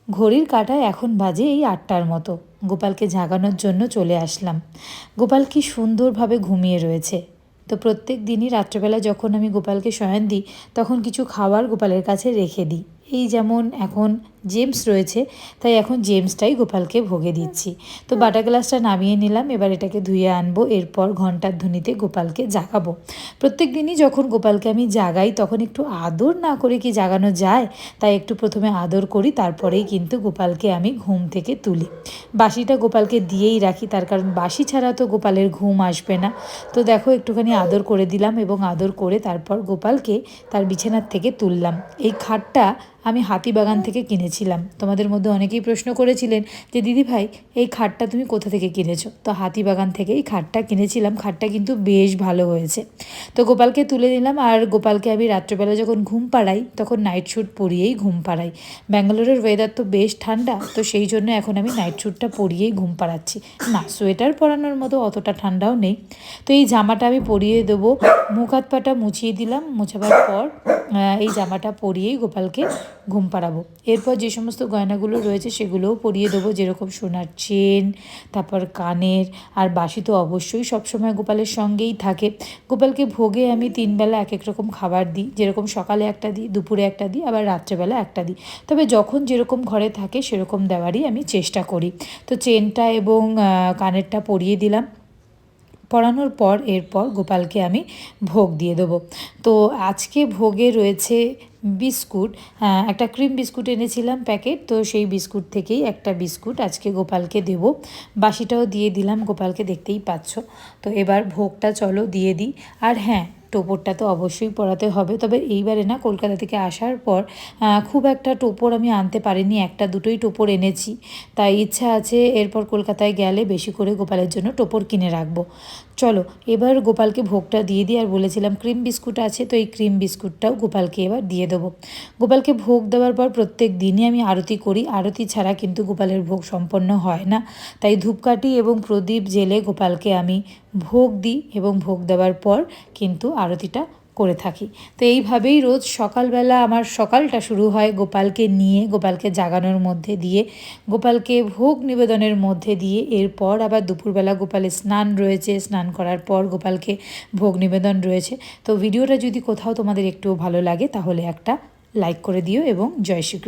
ঘড়ির কাঁটায় এখন বাজে এই 8টার মতো। গোপালকে জাগানোর জন্য চলে আসলাম। গোপাল কি সুন্দরভাবে ঘুমিয়ে রয়েছে। তো প্রত্যেক দিনই রাত্রেবেলা যখন আমি গোপালকে শয়ন দিই তখন কিছু খাবার গোপালের কাছে রেখে দিই। এই যেমন এখন জেমস রয়েছে, তাই এখন জেমসটাই গোপালকে ভোগে দিচ্ছি। তো বাটা গ্লাসটা নামিয়ে নিলাম, এবার এটাকে ধুয়ে আনবো, এরপর ঘণ্টার ধ্বনিতে গোপালকে জাগাবো। প্রত্যেক দিনই যখন গোপালকে আমি জাগাই তখন একটু আদর না করে কি জাগানো যায়, তাই একটু প্রথমে আদর করি, তারপরেই কিন্তু গোপালকে আমি ঘুম থেকে তুলি। বাসিটা গোপালকে দিয়েই রাখি, তার কারণ বাসি ছাড়া তো গোপালের ঘুম আসবে না। তো দেখো একটুখানি আদর করে দিলাম এবং আদর করে তারপর গোপালকে তার বিছানার থেকে তুললাম। এই খাটটা আমি হাতিবাগান থেকে কিনেছিলাম। তোমাদের মধ্যে অনেকেই প্রশ্ন করেছিলেন যে দিদি ভাই এই খাটটা তুমি কোথা থেকে কিনেছো। তো হাতিবাগান থেকে এই খাটটা কিনেছিলাম। খাটটা কিন্তু বেশ ভালো হয়েছে। তো গোপালকে তুলে নিলাম, আর গোপালকে আমি রাত্রেবেলা যখন ঘুম পাড়াই তখন নাইট স্যুট পরিয়েই ঘুম পাড়াই। ব্যাঙ্গালোরের ওয়েদার তো বেশ ঠান্ডা, তো সেই জন্য এখন আমি নাইট স্যুটটা পরিয়েই ঘুম পাড়াচ্ছি। না, সোয়েটার পরানোর মতো অতটা ঠান্ডাও নেই। তো এই জামাটা আমি পরিয়ে দেবো। মুখ হাত পাটা মুছিয়ে দিলাম, মুছাবার পর এই জামাটা পরিয়েই গোপালকে ঘুম পাড়াবো। এরপর যে সমস্ত গয়নাগুলো রয়েছে সেগুলোও পরিয়ে দেবো, যেরকম সোনার চেন, তারপর কানের, আর বাসি তো অবশ্যই সবসময় গোপালের সঙ্গেই থাকে। গোপালকে ভোগে আমি 3 বেলা এক এক রকম খাবার দিই, যেরকম সকালে একটা দিই, দুপুরে একটা দিই, আবার রাত্রেবেলা একটা দিই। তবে যখন যেরকম ঘরে থাকে সেরকম দেওয়ারই আমি চেষ্টা করি। তো চেনটা এবং কানেরটা পরিয়ে দিলাম। পরানোর পর এরপর গোপালকে আমি ভোগ দিয়ে দেবো। তো আজকে ভোগে রয়েছে বিস্কুট। একটা ক্রিম বিস্কুট এনেছিলাম প্যাকেট, তো সেই বিস্কুট থেকেই একটা বিস্কুট আজকে গোপালকে দেব। বাসিটাও দিয়ে দিলাম গোপালকে, দেখতেই পাচ্ছ। তো এবার ভোগটা চলো দিয়ে দিই। আর হ্যাঁ, টোপরটা তো অবশ্যই পরাতে হবে। তবে এইবারে না, কলকাতা থেকে আসার পর খুব একটা টোপর আমি আনতে পারিনি, একটা দুটোই টোপর এনেছি। তাই ইচ্ছা আছে এরপর কলকাতায় গেলে বেশি করে গোপালের জন্য টোপর কিনে রাখবো। চলো এবার গোপালকে ভোগটা দিয়ে দিই। আর বলেছিলাম ক্রিম বিস্কুট আছে, তো এই ক্রিম বিস্কুটটাও গোপালকে এবার দিয়ে দেবো। গোপালকে ভোগ দেওয়ার পর প্রত্যেক দিনই আমি আরতি করি। আরতি ছাড়া কিন্তু গোপালের ভোগ সম্পন্ন হয় না। তাই ধূপকাঠি এবং প্রদীপ জ্বেলে গোপালকে আমি ভোগ দিই এবং ভোগ দেওয়ার পর কিন্তু আরতিটা করে থাকি। তো এইভাবেই রোজ সকালবেলা আমার সকালটা শুরু হয় গোপালকে নিয়ে, গোপালকে জাগানোর মধ্যে দিয়ে, গোপালকে ভোগ নিবেদনের মধ্যে দিয়ে। এরপর আবার দুপুরবেলা গোপালের স্নান রয়েছে, স্নান করার পর গোপালকে ভোগ নিবেদন রয়েছে। তো ভিডিওটা যদি কোথাও তোমাদের একটুও ভালো লাগে তাহলে একটা লাইক করে দিও এবং জয় শ্রীকৃষ্ণ।